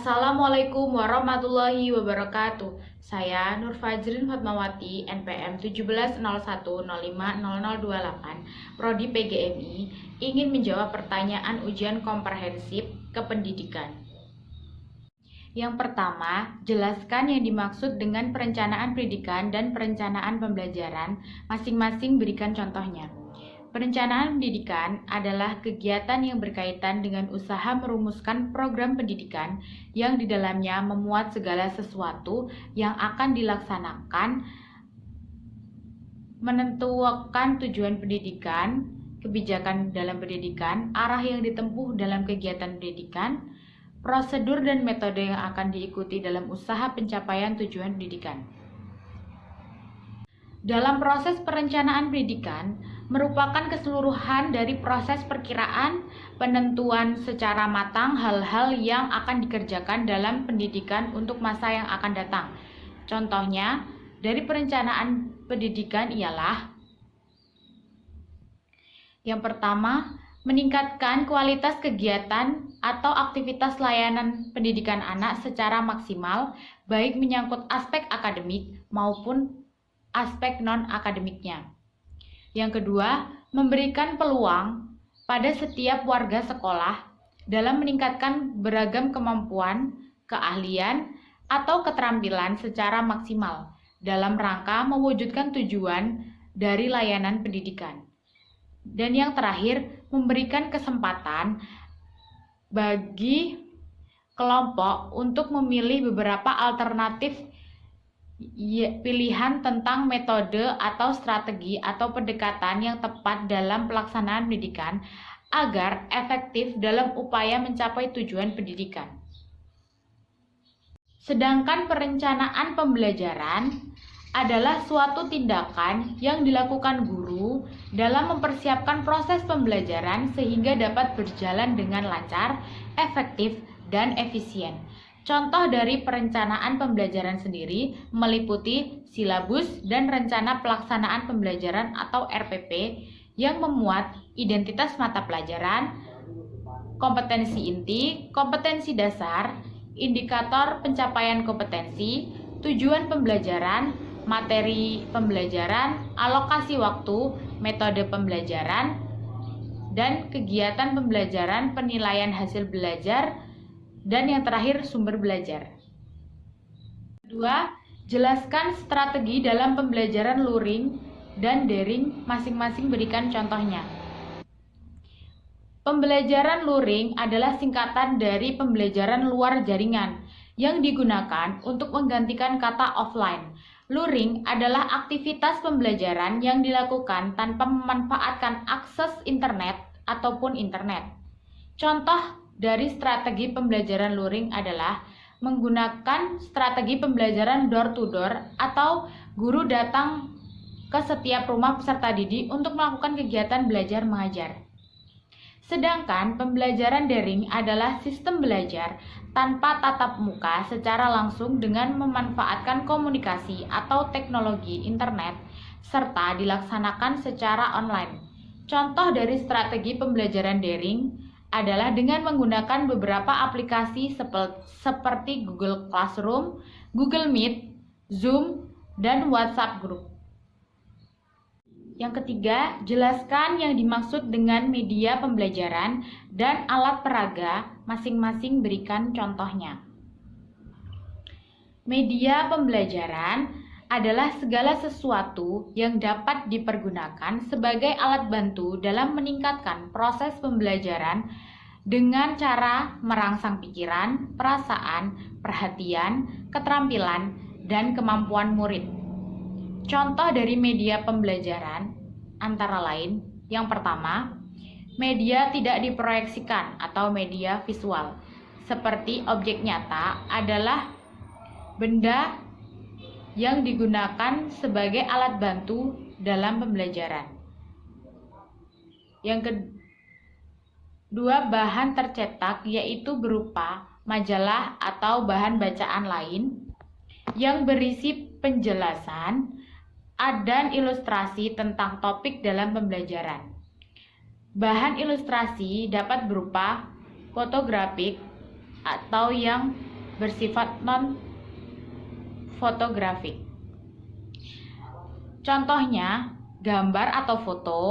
Assalamualaikum warahmatullahi wabarakatuh. Saya Nur Fajrin Fatmawati, NPM 1701050028, Prodi PGMI, ingin menjawab pertanyaan ujian komprehensif kependidikan. Yang pertama, jelaskan yang dimaksud dengan perencanaan pendidikan dan perencanaan pembelajaran, masing-masing berikan contohnya. Perencanaan pendidikan adalah kegiatan yang berkaitan dengan usaha merumuskan program pendidikan yang di dalamnya memuat segala sesuatu yang akan dilaksanakan, menentukan tujuan pendidikan, kebijakan dalam pendidikan, arah yang ditempuh dalam kegiatan pendidikan, prosedur dan metode yang akan diikuti dalam usaha pencapaian tujuan pendidikan. Dalam proses perencanaan pendidikan merupakan keseluruhan dari proses perkiraan, penentuan secara matang hal-hal yang akan dikerjakan dalam pendidikan untuk masa yang akan datang. Contohnya, dari perencanaan pendidikan ialah: yang pertama, meningkatkan kualitas kegiatan atau aktivitas layanan pendidikan anak secara maksimal, baik menyangkut aspek akademik maupun aspek non-akademiknya. Yang kedua, memberikan peluang pada setiap warga sekolah dalam meningkatkan beragam kemampuan, keahlian, atau keterampilan secara maksimal dalam rangka mewujudkan tujuan dari layanan pendidikan. Dan yang terakhir, memberikan kesempatan bagi kelompok untuk memilih beberapa alternatif pilihan tentang metode atau strategi atau pendekatan yang tepat dalam pelaksanaan pendidikan agar efektif dalam upaya mencapai tujuan pendidikan. Sedangkan perencanaan pembelajaran adalah suatu tindakan yang dilakukan guru dalam mempersiapkan proses pembelajaran sehingga dapat berjalan dengan lancar, efektif, dan efisien. Contoh dari perencanaan pembelajaran sendiri meliputi silabus dan rencana pelaksanaan pembelajaran atau RPP yang memuat identitas mata pelajaran, kompetensi inti, kompetensi dasar, indikator pencapaian kompetensi, tujuan pembelajaran, materi pembelajaran, alokasi waktu, metode pembelajaran, dan kegiatan pembelajaran, penilaian hasil belajar, dan yang terakhir sumber belajar. Kedua, jelaskan strategi dalam pembelajaran luring dan daring, masing-masing berikan contohnya. Pembelajaran luring adalah singkatan dari pembelajaran luar jaringan yang digunakan untuk menggantikan kata offline. Luring adalah aktivitas pembelajaran yang dilakukan tanpa memanfaatkan akses internet ataupun internet. Contoh dari strategi pembelajaran luring adalah menggunakan strategi pembelajaran door to door atau guru datang ke setiap rumah peserta didik untuk melakukan kegiatan belajar mengajar. Sedangkan pembelajaran daring adalah sistem belajar tanpa tatap muka secara langsung dengan memanfaatkan komunikasi atau teknologi internet serta dilaksanakan secara online. Contoh dari strategi pembelajaran daring adalah dengan menggunakan beberapa aplikasi seperti Google Classroom, Google Meet, Zoom, dan WhatsApp Group. Yang ketiga, jelaskan yang dimaksud dengan media pembelajaran dan alat peraga, masing-masing berikan contohnya. Media pembelajaran adalah segala sesuatu yang dapat dipergunakan sebagai alat bantu dalam meningkatkan proses pembelajaran dengan cara merangsang pikiran, perasaan, perhatian, keterampilan, dan kemampuan murid. Contoh dari media pembelajaran antara lain: yang pertama, media tidak diproyeksikan atau media visual, seperti objek nyata adalah benda yang digunakan sebagai alat bantu dalam pembelajaran. Yang kedua, bahan tercetak yaitu berupa majalah atau bahan bacaan lain yang berisi penjelasan dan ilustrasi tentang topik dalam pembelajaran. Bahan ilustrasi dapat berupa fotografik atau yang bersifat non-fotografik. Contohnya, gambar atau foto,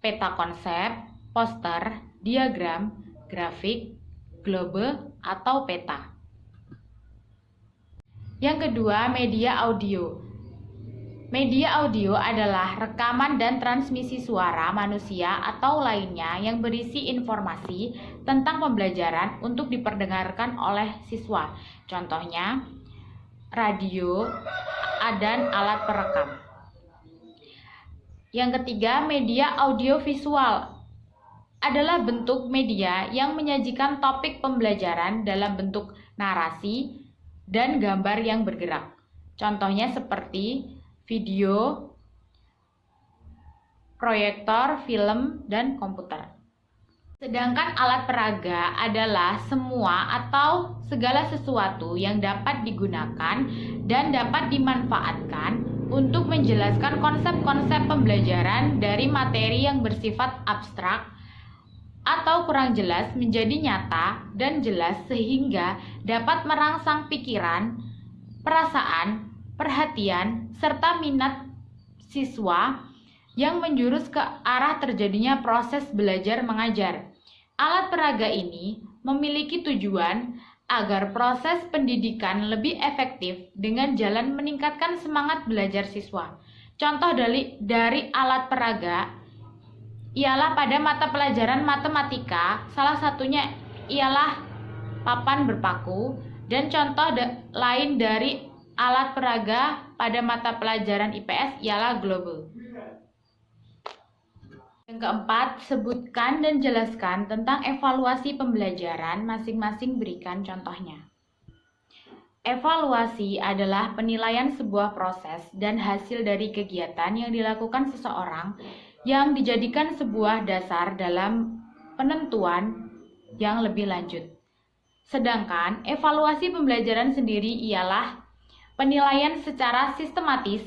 peta konsep, poster, diagram, grafik, globe, atau peta. Yang kedua, media audio. Media audio adalah rekaman dan transmisi suara manusia atau lainnya yang berisi informasi tentang pembelajaran untuk diperdengarkan oleh siswa. Contohnya, radio dan alat perekam. Yang ketiga, media audiovisual adalah bentuk media yang menyajikan topik pembelajaran dalam bentuk narasi dan gambar yang bergerak. Contohnya seperti video, proyektor, film, dan komputer. Sedangkan alat peraga adalah semua atau segala sesuatu yang dapat digunakan dan dapat dimanfaatkan untuk menjelaskan konsep-konsep pembelajaran dari materi yang bersifat abstrak atau kurang jelas menjadi nyata dan jelas sehingga dapat merangsang pikiran, perasaan, perhatian, serta minat siswa yang menjurus ke arah terjadinya proses belajar mengajar. Alat peraga ini memiliki tujuan agar proses pendidikan lebih efektif dengan jalan meningkatkan semangat belajar siswa. Contoh dari alat peraga ialah pada mata pelajaran matematika, salah satunya ialah papan berpaku, dan contoh lain dari alat peraga pada mata pelajaran IPS ialah globe. Yang keempat, sebutkan dan jelaskan tentang evaluasi pembelajaran masing-masing, berikan contohnya. Evaluasi adalah penilaian sebuah proses dan hasil dari kegiatan yang dilakukan seseorang yang dijadikan sebuah dasar dalam penentuan yang lebih lanjut. Sedangkan evaluasi pembelajaran sendiri ialah penilaian secara sistematis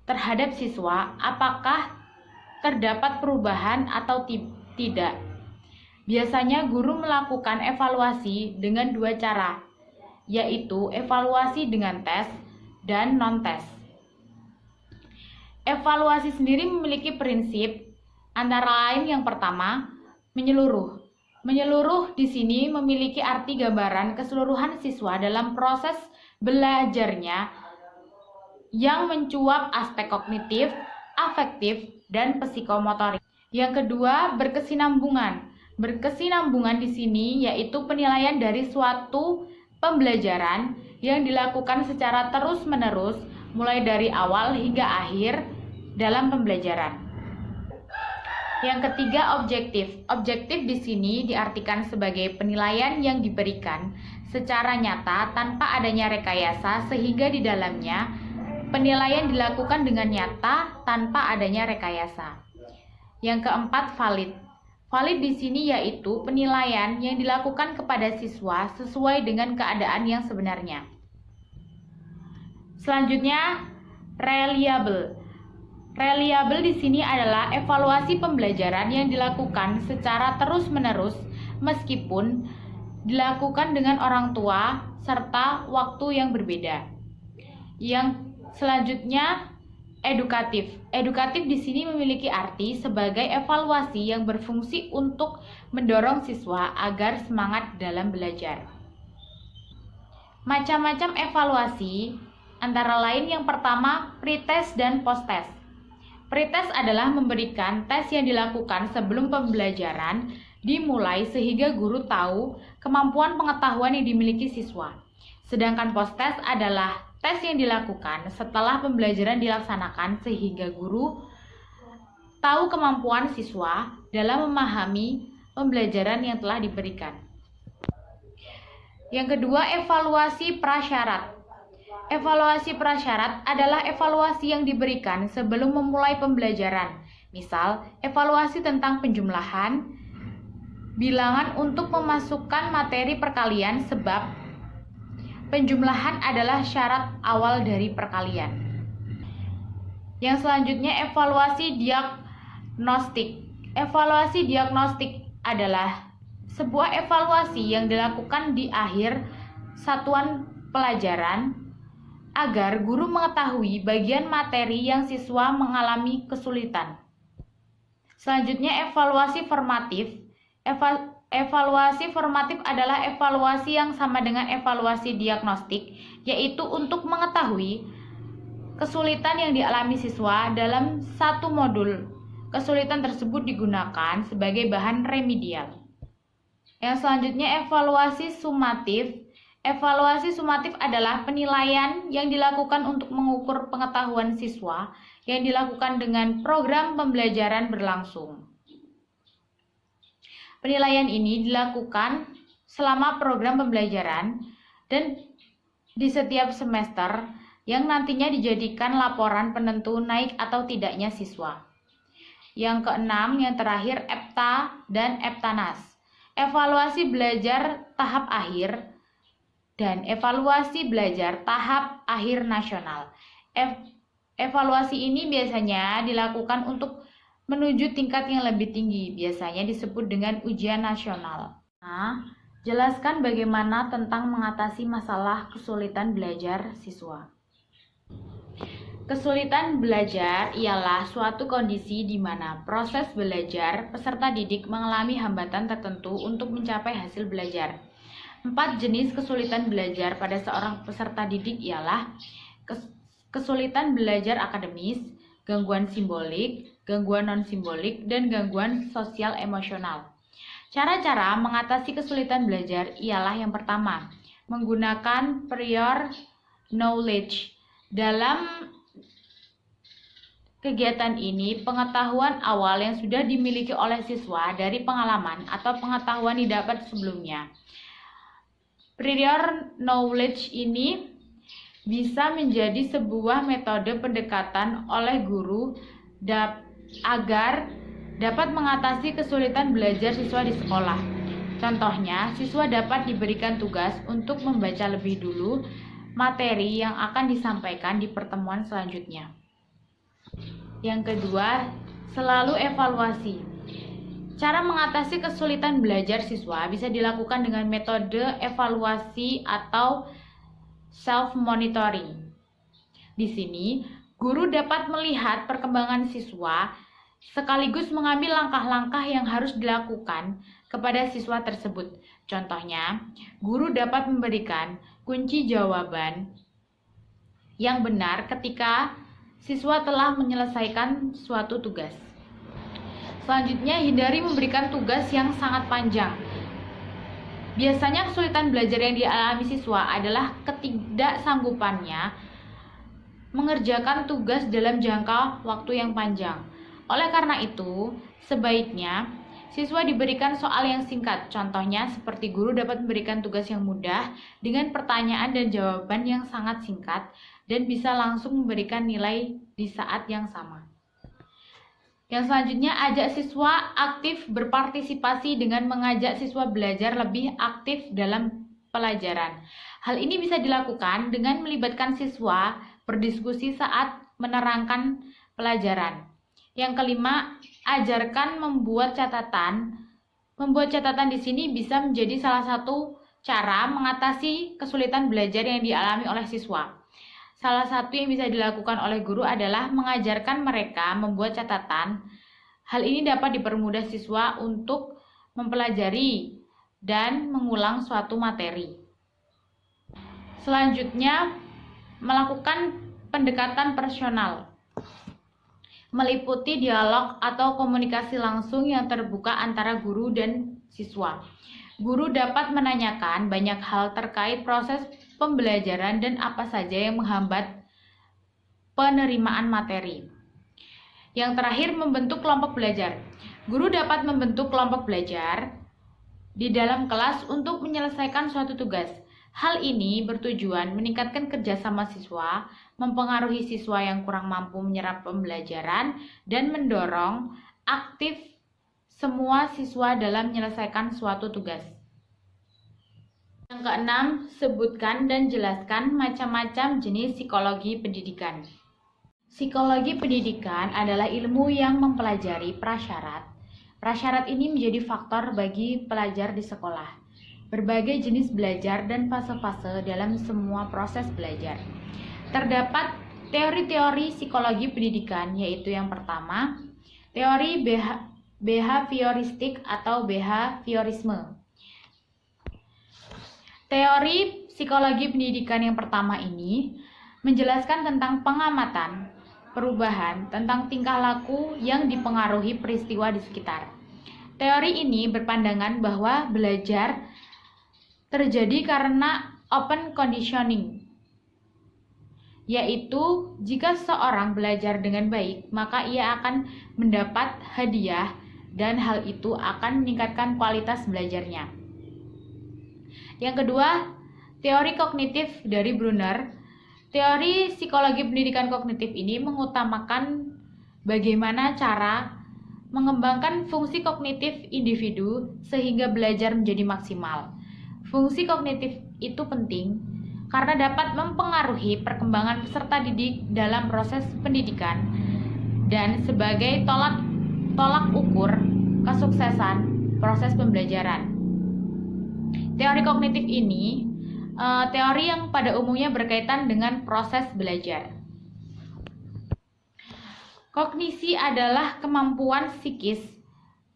terhadap siswa apakah terdapat perubahan atau tidak. Biasanya guru melakukan evaluasi dengan dua cara, yaitu evaluasi dengan tes dan non-tes. Evaluasi sendiri memiliki prinsip antara lain yang pertama, menyeluruh. Menyeluruh di sini memiliki arti gambaran keseluruhan siswa dalam proses belajarnya yang mencuap aspek kognitif, afektif, dan psikomotorik. Yang kedua, berkesinambungan. Berkesinambungan di sini yaitu penilaian dari suatu pembelajaran yang dilakukan secara terus-menerus mulai dari awal hingga akhir dalam pembelajaran. Yang ketiga, objektif. Objektif di sini diartikan sebagai penilaian yang diberikan secara nyata tanpa adanya rekayasa sehingga di dalamnya penilaian dilakukan dengan nyata tanpa adanya rekayasa. Yang keempat, valid. Valid di sini yaitu penilaian yang dilakukan kepada siswa sesuai dengan keadaan yang sebenarnya. Selanjutnya, reliable. Reliable di sini adalah evaluasi pembelajaran yang dilakukan secara terus-menerus meskipun dilakukan dengan orang tua serta waktu yang berbeda. Yang selanjutnya, edukatif. Edukatif di sini memiliki arti sebagai evaluasi yang berfungsi untuk mendorong siswa agar semangat dalam belajar. Macam-macam evaluasi, antara lain yang pertama, pretest dan posttest. Pretest adalah memberikan tes yang dilakukan sebelum pembelajaran dimulai sehingga guru tahu kemampuan pengetahuan yang dimiliki siswa. Sedangkan posttest adalah tes yang dilakukan setelah pembelajaran dilaksanakan sehingga guru tahu kemampuan siswa dalam memahami pembelajaran yang telah diberikan. Yang kedua, evaluasi prasyarat. Evaluasi prasyarat adalah evaluasi yang diberikan sebelum memulai pembelajaran. Misal, evaluasi tentang penjumlahan, bilangan untuk memasukkan materi perkalian sebab penjumlahan adalah syarat awal dari perkalian. Yang selanjutnya, evaluasi diagnostik. Evaluasi diagnostik adalah sebuah evaluasi yang dilakukan di akhir satuan pelajaran agar guru mengetahui bagian materi yang siswa mengalami kesulitan. Selanjutnya, evaluasi formatif. Evaluasi formatif adalah evaluasi yang sama dengan evaluasi diagnostik, yaitu untuk mengetahui kesulitan yang dialami siswa dalam satu modul. Kesulitan tersebut digunakan sebagai bahan remedial. Yang selanjutnya, evaluasi sumatif. Evaluasi sumatif adalah penilaian yang dilakukan untuk mengukur pengetahuan siswa yang dilakukan dengan program pembelajaran berlangsung. Penilaian ini dilakukan selama program pembelajaran dan di setiap semester yang nantinya dijadikan laporan penentu naik atau tidaknya siswa. Yang keenam, yang terakhir, EPTA dan EPTANAS. Evaluasi belajar tahap akhir dan evaluasi belajar tahap akhir nasional. Evaluasi ini biasanya dilakukan untuk menuju tingkat yang lebih tinggi, biasanya disebut dengan ujian nasional. Nah, jelaskan bagaimana tentang mengatasi masalah kesulitan belajar siswa. Kesulitan belajar ialah suatu kondisi di mana proses belajar peserta didik mengalami hambatan tertentu untuk mencapai hasil belajar. 4 jenis kesulitan belajar pada seorang peserta didik ialah kesulitan belajar akademis, gangguan simbolik, gangguan non-simbolik, dan gangguan sosial emosional. Cara-cara mengatasi kesulitan belajar ialah yang pertama, menggunakan prior knowledge. Dalam kegiatan ini, pengetahuan awal yang sudah dimiliki oleh siswa dari pengalaman atau pengetahuan didapat sebelumnya. Prior knowledge ini bisa menjadi sebuah metode pendekatan oleh guru agar dapat mengatasi kesulitan belajar siswa di sekolah. Contohnya, siswa dapat diberikan tugas untuk membaca lebih dulu materi yang akan disampaikan di pertemuan selanjutnya. Yang kedua, selalu evaluasi. Cara mengatasi kesulitan belajar siswa bisa dilakukan dengan metode evaluasi atau self-monitoring. Di sini, guru dapat melihat perkembangan siswa sekaligus mengambil langkah-langkah yang harus dilakukan kepada siswa tersebut. Contohnya, guru dapat memberikan kunci jawaban yang benar ketika siswa telah menyelesaikan suatu tugas. Selanjutnya, hindari memberikan tugas yang sangat panjang. Biasanya kesulitan belajar yang dialami siswa adalah ketidaksanggupannya mengerjakan tugas dalam jangka waktu yang panjang. Oleh karena itu, sebaiknya siswa diberikan soal yang singkat. Contohnya seperti guru dapat memberikan tugas yang mudah dengan pertanyaan dan jawaban yang sangat singkat dan bisa langsung memberikan nilai di saat yang sama. Yang selanjutnya, ajak siswa aktif berpartisipasi dengan mengajak siswa belajar lebih aktif dalam pelajaran. Hal ini bisa dilakukan dengan melibatkan siswa berdiskusi saat menerangkan pelajaran. Yang kelima, ajarkan membuat catatan. Membuat catatan di sini bisa menjadi salah satu cara mengatasi kesulitan belajar yang dialami oleh siswa. Salah satu yang bisa dilakukan oleh guru adalah mengajarkan mereka membuat catatan. Hal ini dapat dipermudah siswa untuk mempelajari dan mengulang suatu materi. Selanjutnya, melakukan pendekatan personal. Meliputi dialog atau komunikasi langsung yang terbuka antara guru dan siswa. Guru dapat menanyakan banyak hal terkait proses pembelajaran dan apa saja yang menghambat penerimaan materi. Yang terakhir, membentuk kelompok belajar. Guru dapat membentuk kelompok belajar di dalam kelas untuk menyelesaikan suatu tugas. Hal ini bertujuan meningkatkan kerjasama siswa, mempengaruhi siswa yang kurang mampu menyerap pembelajaran, dan mendorong aktif semua siswa dalam menyelesaikan suatu tugas. Yang keenam, sebutkan dan jelaskan macam-macam jenis psikologi pendidikan. Psikologi pendidikan adalah ilmu yang mempelajari prasyarat. Prasyarat ini menjadi faktor bagi pelajar di sekolah. berbagai jenis belajar dan fase-fase dalam semua proses belajar. Terdapat teori-teori psikologi pendidikan, yaitu yang pertama, teori behavioristik atau behaviorisme. Teori psikologi pendidikan yang pertama ini menjelaskan tentang pengamatan, perubahan tentang tingkah laku yang dipengaruhi peristiwa di sekitar. Teori ini berpandangan bahwa belajar terjadi karena open conditioning, yaitu jika seseorang belajar dengan baik, maka ia akan mendapat hadiah dan hal itu akan meningkatkan kualitas belajarnya. Yang kedua, teori kognitif dari Brunner. Teori psikologi pendidikan kognitif ini mengutamakan bagaimana cara mengembangkan fungsi kognitif individu sehingga belajar menjadi maksimal. Fungsi kognitif itu penting karena dapat mempengaruhi perkembangan peserta didik dalam proses pendidikan dan sebagai tolak ukur kesuksesan proses pembelajaran. Teori kognitif ini teori yang pada umumnya berkaitan dengan proses belajar. Kognisi adalah kemampuan psikis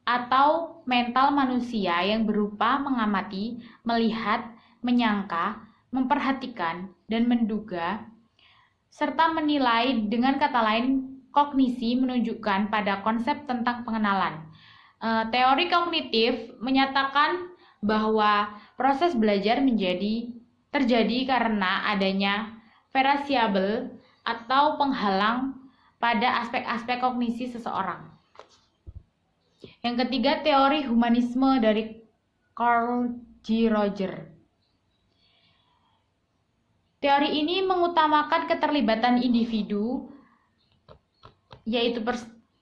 atau mental manusia yang berupa mengamati, melihat, menyangka, memperhatikan, dan menduga, serta menilai. Dengan kata lain, kognisi menunjukkan pada konsep tentang pengenalan. Teori kognitif menyatakan bahwa proses belajar terjadi karena adanya variabel atau penghalang pada aspek-aspek kognisi seseorang. Yang ketiga, teori humanisme dari Carl G. Rogers. Teori ini mengutamakan keterlibatan individu, yaitu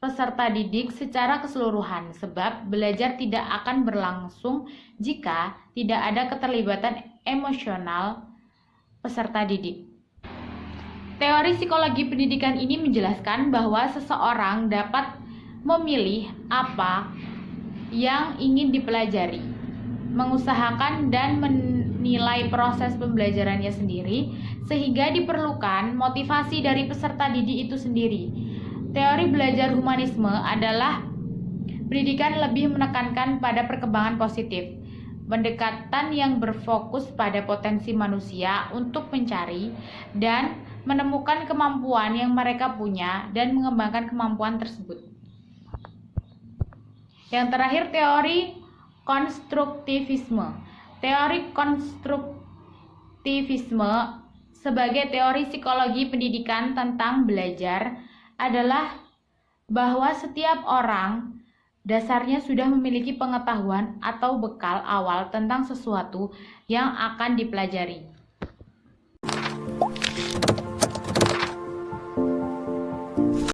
peserta didik secara keseluruhan, sebab belajar tidak akan berlangsung jika tidak ada keterlibatan emosional peserta didik. Teori psikologi pendidikan ini menjelaskan bahwa seseorang dapat memilih apa yang ingin dipelajari, mengusahakan dan menilai proses pembelajarannya sendiri, sehingga diperlukan motivasi dari peserta didik itu sendiri. Teori belajar humanisme adalah pendidikan lebih menekankan pada perkembangan positif, pendekatan yang berfokus pada potensi manusia untuk mencari dan menemukan kemampuan yang mereka punya dan mengembangkan kemampuan tersebut. Yang terakhir, teori konstruktivisme. Teori konstruktivisme sebagai teori psikologi pendidikan tentang belajar adalah bahwa setiap orang dasarnya sudah memiliki pengetahuan atau bekal awal tentang sesuatu yang akan dipelajari.